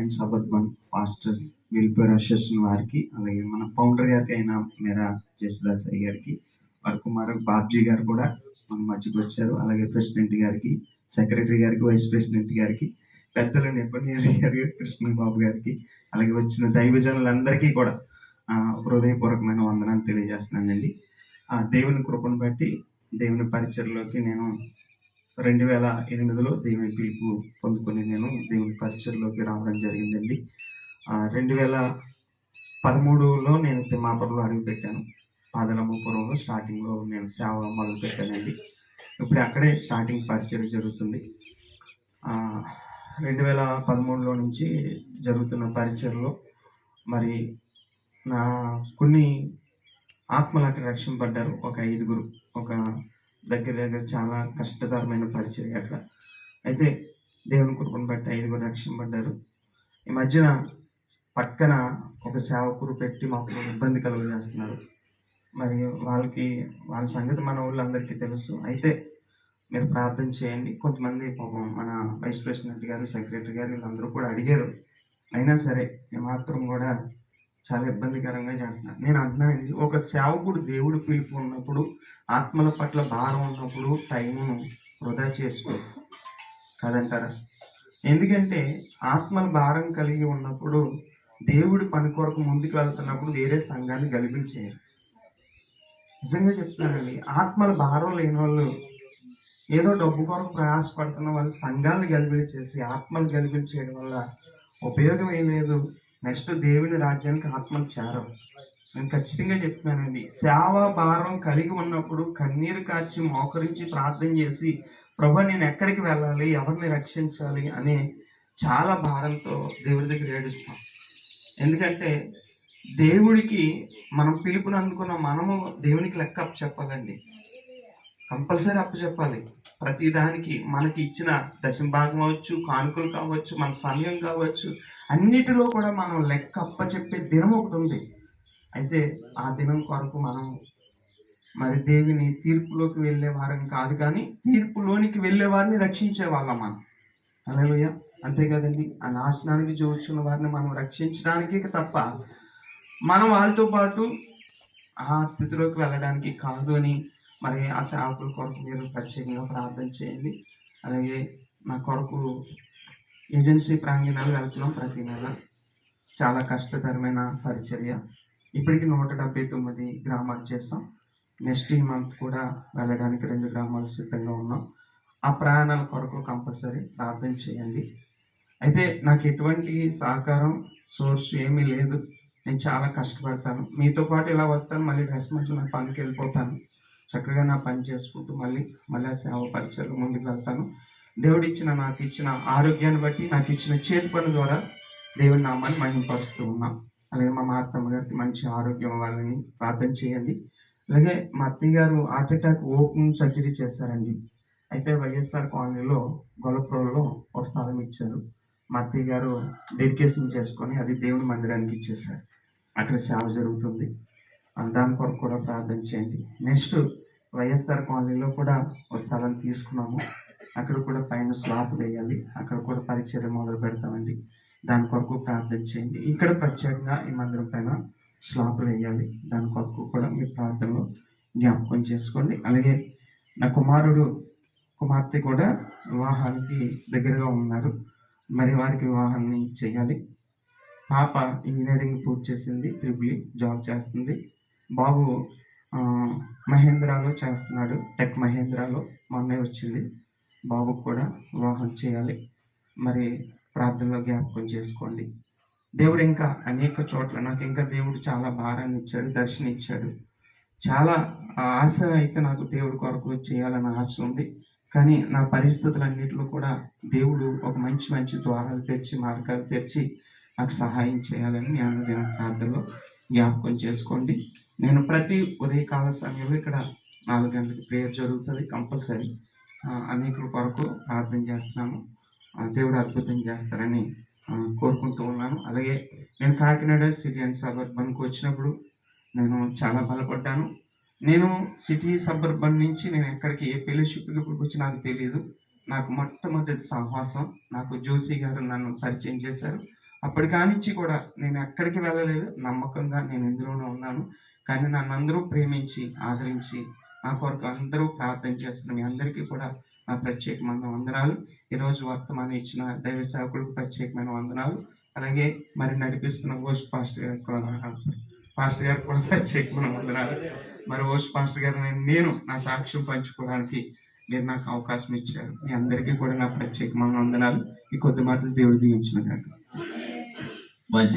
ఎన్ suburban pastors welfare association వారికి, అలాగే మన ఫౌండర్ గారికి అయిన మేరా జయసుదాస్ అయ్య గారికి, వారి కుమారు బాబ్జీ గారు కూడా మన మధ్యకి వచ్చారు. అలాగే ప్రెసిడెంట్ గారికి, సెక్రటరీ గారికి, వైస్ ప్రెసిడెంట్ గారికి, పెద్దలు నెప్పనియారి గారికి, కృష్ణ బాబు గారికి, అలాగే వచ్చిన దైవజనులందరికీ కూడా హృదయపూర్వకమైన వందనాలు తెలియజేస్తున్నానండి. దేవుని కృపను బట్టి దేవుని పరిచయలోకి నేను 2008లో దేవుని పిలుపు పొందుకొని నేను దేవుని పరిచయలోకి రావడం జరిగిందండి. 2013లో నేను తిమ్మాపురంలో అడుగుపెట్టాను. పాదలమ్మపురంలో స్టార్టింగ్లో నేను సేవ మొదలు పెట్టానండి. ఇప్పుడు అక్కడే స్టార్టింగ్ పరిచయం జరుగుతుంది. 2013లో నుంచి జరుగుతున్న పరిచయంలో మరి నా కొన్ని ఆత్మలు అక్కడ రక్షింపడ్డారు. ఒక 5గురు, ఒక దగ్గర చాలా కష్టతరమైన పరిచయం అక్కడ. అయితే దేవుని కృపను బట్టి 5గురు రక్షింపడ్డారు. ఈ మధ్యన పక్కన ఒక సేవకురు పెట్టి మాకు ఇబ్బంది కలుగజేస్తున్నారు. మరి వాళ్ళ సంగతి మన వాళ్ళందరికీ తెలుసు. అయితే మీరు ప్రార్థన చేయండి. కొంతమంది పాపం మన వైస్ ప్రెసిడెంట్ గారు, సెక్రటరీ గారు వీళ్ళందరూ కూడా అడిగారు. అయినా సరే ఏమాత్రం కూడా చాలా ఇబ్బందికరంగా చేస్తున్నారు. నేను అంటున్నానండి, ఒక సేవకుడు దేవుడు పిలుపు ఉన్నప్పుడు, ఆత్మల పట్ల భారం ఉన్నప్పుడు టైమును వృధా చేసుకో కాదంటారా? ఎందుకంటే ఆత్మల భారం కలిగి ఉన్నప్పుడు దేవుడి పని కొరకు ముందుకు వెళ్తున్నప్పుడు వేరే సంఘాన్ని గలిబిలి చేయరు. నిజంగా చెప్తున్నానండి, ఆత్మల భారం లేని వాళ్ళు, ఏదో డబ్బు కొరకు ప్రయాసపడుతున్న వాళ్ళు సంఘాలను గలిబిలి చేసి ఆత్మలు గలిబిలి చేయడం వల్ల ఉపయోగం ఏం లేదు. నెక్స్ట్ దేవుని రాజ్యానికి ఆత్మలు చేరవు. నేను ఖచ్చితంగా చెప్తున్నానండి, సేవ భారం కలిగి ఉన్నప్పుడు కన్నీరు కార్చి మోకరించి ప్రార్థన చేసి ప్రభు నేను ఎక్కడికి వెళ్ళాలి, ఎవరిని రక్షించాలి అనే చాలా భారంతో దేవుడి దగ్గర ఏడుస్తాం. ఎందుకంటే దేవుడికి మనం పిలుపుని అందుకున్న మనము దేవునికి లెక్క అప్పచెప్పాలండి. కంపల్సరీ అప్పచెప్పాలి. ప్రతి దానికి మనకి ఇచ్చిన దశంభాగం అవ్వచ్చు, కానుకలు కావచ్చు, మన సమయం కావచ్చు, అన్నిటిలో కూడా మనం లెక్క అప్పచెప్పే దినం ఒకటి ఉంది. అయితే ఆ దినం కొరకు మనం మరి దేవుని తీర్పులోకి వెళ్ళే వారం కాదు, కానీ తీర్పులోనికి వెళ్ళే వారిని రక్షించే వాళ్ళం మనం. హల్లెలూయా. అంతే కదండి. ఆ నాశనానికి జోచున్న వారిని మనం రక్షించడానికి తప్ప మనం వాళ్ళతో పాటు ఆ స్థితిలోకి వెళ్ళడానికి కాదు అని మరి ఆ సేవకుల కొరకు మీరు ప్రత్యేకంగా ప్రార్థన చేయండి. అలాగే నా కొరకు ఏజెన్సీ ప్రాంగణాలు వెళ్తున్నాం ప్రతి నెల. చాలా కష్టతరమైన పరిచర్య. ఇప్పటికి 179 గ్రామాలు చేస్తాం. నెక్స్ట్ ఈ మంత్ కూడా వెళ్ళడానికి 2 గ్రామాలు సిద్ధంగా ఉన్నాం. ఆ ప్రయాణాల కొరకు కంపల్సరీ ప్రార్థన చేయండి. అయితే నాకు ఎటువంటి సహకారం సోర్స్ ఏమీ లేదు. నేను చాలా కష్టపడతాను. మీతో పాటు ఇలా వస్తాను, మళ్ళీ డ్రెస్ మంచి నా పనికి వెళ్ళిపోతాను. చక్కగా నా పని చేసుకుంటూ మళ్ళీ ఆ సేవ పరిచయలు ముందుకు వెళ్తాను. నాకు ఇచ్చిన ఆరోగ్యాన్ని బట్టి, నాకు ఇచ్చిన చేతి పని ద్వారా దేవుని నామాన్ని మహిమపరుస్తూ ఉన్నాం. అలాగే మా అత్తమ్మ గారికి మంచి ఆరోగ్యం ఇవ్వాలని ప్రార్థన చేయండి. అలాగే మా అత్తయ్య గారు హార్ట్ అటాక్ ఓపెన్ సర్జరీ చేశారండి. అయితే వైఎస్ఆర్ కాలనీలో గొల్లప్రోల్లో ఒక స్థలం ఇచ్చారు. మా అత్తయ్య గారు డెడికేషన్ చేసుకొని అది దేవుని మందిరానికి ఇచ్చేశారు. అక్కడ సేవ జరుగుతుంది. దాని కొరకు కూడా ప్రార్థన చేయండి. నెక్స్ట్ వైఎస్ఆర్ కాలనీలో కూడా ఒక స్థలం తీసుకున్నాము. అక్కడ కూడా పైన స్లాబ్ వేయాలి. అక్కడ కూడా పరిచర్య మొదలు పెడతామండి. దాని కొరకు ప్రార్థన చేయండి. ఇక్కడ ప్రత్యేకంగా ఈ మందిరం పైన స్లాబ్ వేయాలి. దాని కొరకు కూడా మీ ప్రార్థనలో జ్ఞాపకం చేసుకోండి. అలాగే నా కుమార్తె కూడా వివాహానికి దగ్గరగా ఉన్నారు. మరి వారికి వివాహాన్ని చేయాలి. పాప ఇంజనీరింగ్ పూర్తి చేసింది, త్రిబుల్ జాబ్ చేస్తుంది. బాబు మహేంద్రాలో చేస్తున్నాడు, టెక్ మహేంద్రాలో. మొన్న వచ్చింది. బాబుకు కూడా వివాహం చేయాలి. మరి ప్రార్థనలో జ్ఞాపకం చేసుకోండి. దేవుడు ఇంకా అనేక చోట్ల నాకు ఇంకా దేవుడు చాలా భారాన్ని ఇచ్చాడు, దర్శనం ఇచ్చాడు. చాలా ఆశ అయితే నాకు దేవుడి కొరకు చేయాలని ఆశ ఉంది. కానీ నా పరిస్థితులన్నింటిలో కూడా దేవుడు ఒక మంచి ద్వారాలు తెచ్చి, మార్గాలు తెచ్చి నాకు సహాయం చేయాలని నేను దిన ప్రార్థనలో జ్ఞాపకం చేసుకోండి. నేను ప్రతి ఉదయకాల సమయంలో ఇక్కడ 4 గంటలకు ప్రేయర్ జరుగుతుంది కంపల్సరీ. అనేకుల కొరకు ప్రార్థన చేస్తున్నాను. దేవుడు అద్భుతం చేస్తారని కోరుకుంటూ ఉన్నాను. అలాగే నేను కాకినాడ సిటీ అండ్ సబర్బన్కి వచ్చినప్పుడు నేను చాలా బలపడ్డాను. నేను సిటీ సబర్బన్ నుంచి నేను ఎక్కడికి ఏ ఫెలోషిప్కి ఇప్పుడు వచ్చి నాకు తెలియదు. నాకు మొట్టమొదటి సహవాసం నాకు జోసి గారు నన్ను పరిచయం చేశారు. అప్పటి కానించి కూడా నేను ఎక్కడికి వెళ్ళలేదు, నమ్మకంగా నేను ఇందులోనే ఉన్నాను. కానీ నన్ను అందరూ ప్రేమించి ఆదరించి నా కొరకు అందరూ ప్రార్థన చేస్తున్న మీ అందరికీ కూడా నా ప్రత్యేకమైన వందనాలు. ఈరోజు వర్తమానం ఇచ్చిన దైవ సేవకులకు ప్రత్యేకమైన వందనాలు. అలాగే మరి నడిపిస్తున్న ఓస్ట్ పాస్టర్ గారికి కూడా ప్రత్యేకమైన వందనాలు. మరి ఓస్ట్ పాస్టర్ గారు నేను నా సాక్ష్యం పంచుకోవడానికి మీరు నాకు అవకాశం ఇచ్చారు. మీ అందరికీ కూడా నా ప్రత్యేకమైన వందనాలు. ఈ కొద్ది మాటలు దేవుడు దీవించిన కాక.